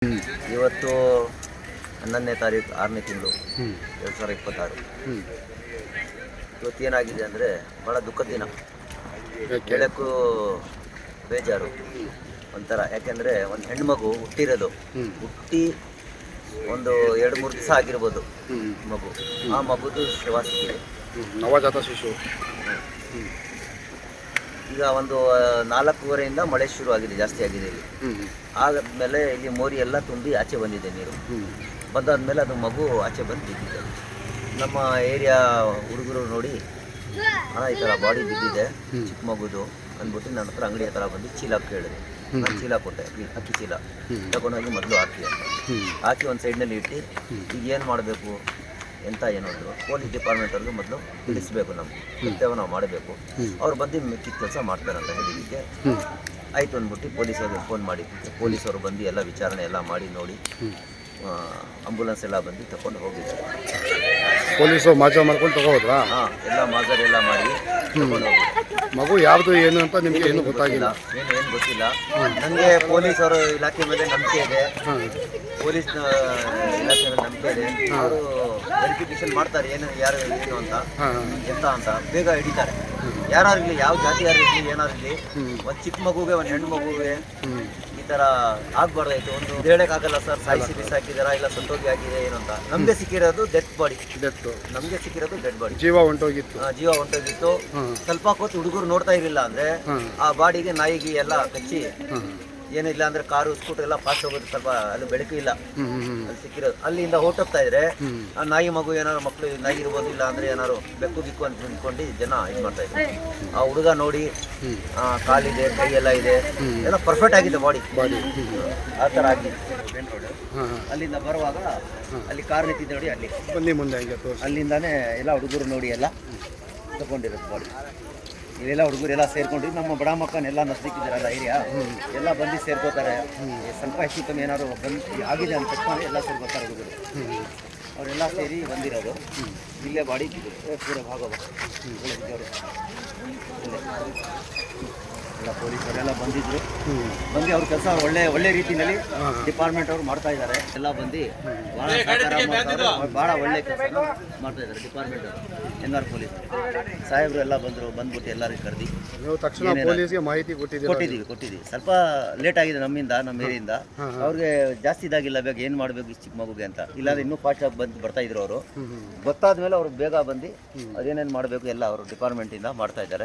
ಇವತ್ತು 11ನೇ ತಾರೀಕು 6ನೇ ತಿಂಗಳು 2026. ಇವತ್ತು ಏನಾಗಿದೆ ಅಂದರೆ ಭಾಳ ದುಃಖದ ದಿನ, ಹೇಳಕ್ಕೂ ಬೇಜಾರು ಒಂಥರ. ಯಾಕೆಂದರೆ ಒಂದು ಹೆಣ್ಮಗು ಹುಟ್ಟಿರೋದು, ಹುಟ್ಟಿ ಒಂದು 2-3 ದಿವಸ ಆಗಿರ್ಬೋದು ಮಗು. ಆ ಮಗುದು ಶವ ಸಿಕ್ಕಿದೆ, ನವಜಾತ ಶಿಶು. ಈಗ ಒಂದು 4:15 ಮಳೆ ಶುರು ಆಗಿದೆ, ಜಾಸ್ತಿ ಆಗಿದೆ ಇಲ್ಲಿ. ಆದಮೇಲೆ ಇಲ್ಲಿ ಮೋರಿ ಎಲ್ಲ ತುಂಬಿ ಆಚೆ ಬಂದಿದೆ ನೀರು. ಬಂದಾದ್ಮೇಲೆ ಅದು ಮಗು ಆಚೆ ಬಂದು ಬಿದ್ದಿದೆ. ನಮ್ಮ ಏರಿಯಾ ಹುಡುಗರು ನೋಡಿ ಅಣ್ಣ ಈ ಥರ ಬಾಡಿ ಬಿದ್ದಿದೆ ಚಿಕ್ಕ ಮಗುದು ಅಂದ್ಬಿಟ್ಟು ನನ್ನ ಹತ್ರ ಅಂಗಡಿ ಹತ್ರ ಬಂದು ಚೀಲ ಕೇಳಿದೆ. ನಾನು ಚೀಲ ಕೊಟ್ಟೆ, ಅಕ್ಕಿ ಚೀಲ ತಗೊಂಡೋಗಿ ಮೊದಲು ಹಾಕಿ ಅಂತ ಹಾಕಿ ಒಂದು ಸೈಡ್ನಲ್ಲಿ ಇಟ್ಟು ಈಗ ಏನು ಮಾಡಬೇಕು ಎಂತ ಏನಂದ್ರು. ಪೊಲೀಸ್ ಡಿಪಾರ್ಟ್ಮೆಂಟಲ್ಲಿ ಮೊದಲು ತಿಳಿಸ್ಬೇಕು, ನಮ್ಗೆ ಕರ್ತವ್ಯ ನಾವು ಮಾಡಬೇಕು. ಅವ್ರು ಬಂದು ಮಿಕ್ಕಿದ ಕೆಲಸ ಮಾಡ್ತಾರಂತ ಹೇಳಿದ್ದಕ್ಕೆ ಆಯಿತು ಅಂದ್ಬಿಟ್ಟು ಪೊಲೀಸವ್ರಿಗೆ ಫೋನ್ ಮಾಡಿದ್ದಕ್ಕೆ ಪೊಲೀಸವರು ಬಂದು ಎಲ್ಲ ವಿಚಾರಣೆ ಎಲ್ಲ ಮಾಡಿ ನೋಡಿ ಆಂಬುಲೆನ್ಸ್ ಎಲ್ಲ ಬಂದು ತಗೊಂಡು ಹೋಗಿದ್ದಾರೆ. ಪೊಲೀಸರು ಮಾಜಾ ಮಾಡ್ಕೊಂಡು ತಗೋದ್ರಾ? ಹಾಂ, ಎಲ್ಲ ಮಾಜರ್ ಎಲ್ಲ ಮಾಡಿ ತಗೊಂಡು ಹೋಗಿ. ಮಗು ಯಾವುದು ಏನು ಅಂತ ನಿಮಗೆ ಏನು ಗೊತ್ತಾಗಿಲ್ಲ? ಏನು ಗೊತ್ತಿಲ್ಲ ನನಗೆ. ಪೊಲೀಸರು ಇಲಾಖೆ ಮೇಲೆ ನಂಬಿಕೆ ಇದೆ, ಪೊಲೀಸ್ ಇಲಾಖೆ ಮೇಲೆ ನಂಬಿಕೆ ಇದೆ. ಅವರು ವೆರಿಫಿಕೇಶನ್ ಮಾಡ್ತಾರೆ ಏನು ಯಾರು ಏನು ಅಂತ ಎಂತ ಅಂತ ಬೇಗ ಹಿಡಿತಾರೆ. ಯಾರಿರಲಿ, ಯಾವ ಜಾತಿ ಯಾರಿರಲಿ, ಏನಾರಿರಲಿ, ಒಂದು ಚಿಕ್ಕ ಮಗುಗೆ ಒಂದು ಹೆಣ್ಣು ಮಗುಗೆ ಈ ಥರ ಆಗ್ಬಾರ್ದಾಯ್ತು. ಒಂದು ಹೇಳೋಕ್ಕಾಗಲ್ಲ ಸರ್, ಸಾಯಿಸಿ ಬಿಸಾಕಿದಾರಾ ಇಲ್ಲ ಸತ್ತೋಗಿ ಆಗಿದೆ ಏನು ಅಂತ. ನಮಗೆ ಸಿಕ್ಕಿರೋದು ಡೆತ್ ಬಾಡಿ, ನಮಗೆ ಸಿಕ್ಕಿರೋದು ಡೆಡ್ ಬಾಡಿ. ಜೀವ ಹೊಂಟೋಗಿತ್ತು. ಜೀವ ಹೊಂಟೋಗಿತ್ತು. ಸ್ವಲ್ಪ ಹೊತ್ತು ಹುಡುಗರು ನೋಡ್ತಾ ಇರಲಿಲ್ಲ ಅಂದರೆ ಆ ಬಾಡಿಗೆ ನಾಯಿಗೆ ಎಲ್ಲ ಕಚ್ಚಿ ಏನಿಲ್ಲ ಅಂದ್ರೆ ಕಾರು ಸ್ಕೂಟರ್ ಎಲ್ಲ ಫಾಸ್ಟ್ ಹೋಗೋದು, ಸ್ವಲ್ಪ ಅಲ್ಲಿ ಬೆಳಕು ಇಲ್ಲ ಅಲ್ಲಿ ಸಿಕ್ಕಿರೋದು. ಅಲ್ಲಿಂದ ಹೊರಟೋಗ್ತಾ ಇದ್ರೆ ಆ ನಾಯಿ ಮಗು ಏನಾದ್ರು ಮಕ್ಕಳು ನಾಯಿ ಇರ್ಬೋದು, ಇಲ್ಲ ಅಂದ್ರೆ ಏನಾದ್ರು ಬೆಕ್ಕು ಗಿಕ್ಕು ಅಂತ ನಿಂತ್ಕೊಂಡು ಜನ ಇದು ಮಾಡ್ತಾ ಇದ್ರು. ಆ ಹುಡುಗ ನೋಡಿ ಕಾಲಿದೆ, ಕೈ ಎಲ್ಲ ಇದೆ, ಎಲ್ಲ ಪರ್ಫೆಕ್ಟ್ ಆಗಿದೆ ಬಾಡಿ ಆ ಥರ ಆಗಿದೆ. ಅಲ್ಲಿಂದ ಬರುವಾಗ ಅಲ್ಲಿ ಕಾರ್ ನಿಂತಿದ್ದೆ ನೋಡಿ, ಅಲ್ಲಿ ಬನ್ನಿ ಮುಂದೆ ಅಲ್ಲಿಂದಾನೇ ಎಲ್ಲ ಹುಡುಗರು ನೋಡಿ ಎಲ್ಲ ತಗೊಂಡಿರೋದು ಬಾಡಿ. ಇವೆಲ್ಲ ಹುಡುಗರು ಎಲ್ಲ ಸೇರ್ಕೊಂಡಿದ್ದು ನಮ್ಮ ಬಡ ಮಕ್ಕಳನ್ನೆಲ್ಲ ನಸ್ಲಿಕ್ಕಿದ್ದಾರಲ್ಲ ಏರಿಯಾ ಎಲ್ಲ ಬಂದು ಸೇರ್ಕೋತಾರೆ. ಸ್ವಲ್ಪ ಹೆಚ್ಚು ಕಮ್ಮಿ ಏನಾದ್ರು ಬಂದು ಆಗಿದೆ ಅಂತ ತಕ್ಷಣ ಎಲ್ಲ ಸೇರ್ಕೋತಾರೆ ಹುಡುಗರು. ಅವರೆಲ್ಲ ಸೇರಿ ಬಂದಿರೋದು ಇಲ್ಲೇ ಬಾಡಿ ಪೂರ ಭಾಗವ ಎಲ್ಲ ಪೊಲೀಸರೆಲ್ಲ ಬಂದಿದ್ರು. ಬಂದು ಅವ್ರ ಕೆಲಸ ಒಳ್ಳೆ ರೀತಿಯಲ್ಲಿ ಡಿಪಾರ್ಟ್ಮೆಂಟ್ ಅವ್ರು ಮಾಡ್ತಾ ಇದ್ದಾರೆ. ಎಲ್ಲ ಬಂದು ಭಾಳ ಒಳ್ಳೆ ಕೆಲಸ ಮಾಡ್ತಾ ಇದ್ದಾರೆ ಡಿಪಾರ್ಟ್ಮೆಂಟ್ ಅವರು. NR ಪೊಲೀಸ್ ಸಾಹೇಬರು ಎಲ್ಲ ಬಂದ್ಬಿಟ್ಟು ಎಲ್ಲರಿಗೂ ಕರೆದಿ ತಕ್ಷಣ ಪೊಲೀಸ್ಗೆ ಮಾಹಿತಿ ಕೊಟ್ಟಿದ್ದೀವಿ. ಸ್ವಲ್ಪ ಲೇಟ್ ಆಗಿದೆ ನಮ್ಮಿಂದ, ನಮ್ಮ ಏರಿಯಿಂದ. ಅವ್ರಿಗೆ ಜಾಸ್ತಿ ಇದಾಗಿಲ್ಲ, ಬೇಗ ಏನು ಮಾಡಬೇಕು ಚಿಕ್ಕ ಮಗುಗೆ ಅಂತ. ಇಲ್ಲಾಂದ್ರೆ ಇನ್ನೂ ಫಾಸ್ಟಾಗಿ ಬಂದು ಬರ್ತಾ ಇದ್ರು ಅವರು. ಗೊತ್ತಾದ್ಮೇಲೆ ಅವ್ರು ಬೇಗ ಬಂದು ಅದೇನೇನು ಮಾಡಬೇಕು ಎಲ್ಲ ಅವರು ಡಿಪಾರ್ಟ್ಮೆಂಟಿಂದ ಮಾಡ್ತಾ ಇದ್ದಾರೆ.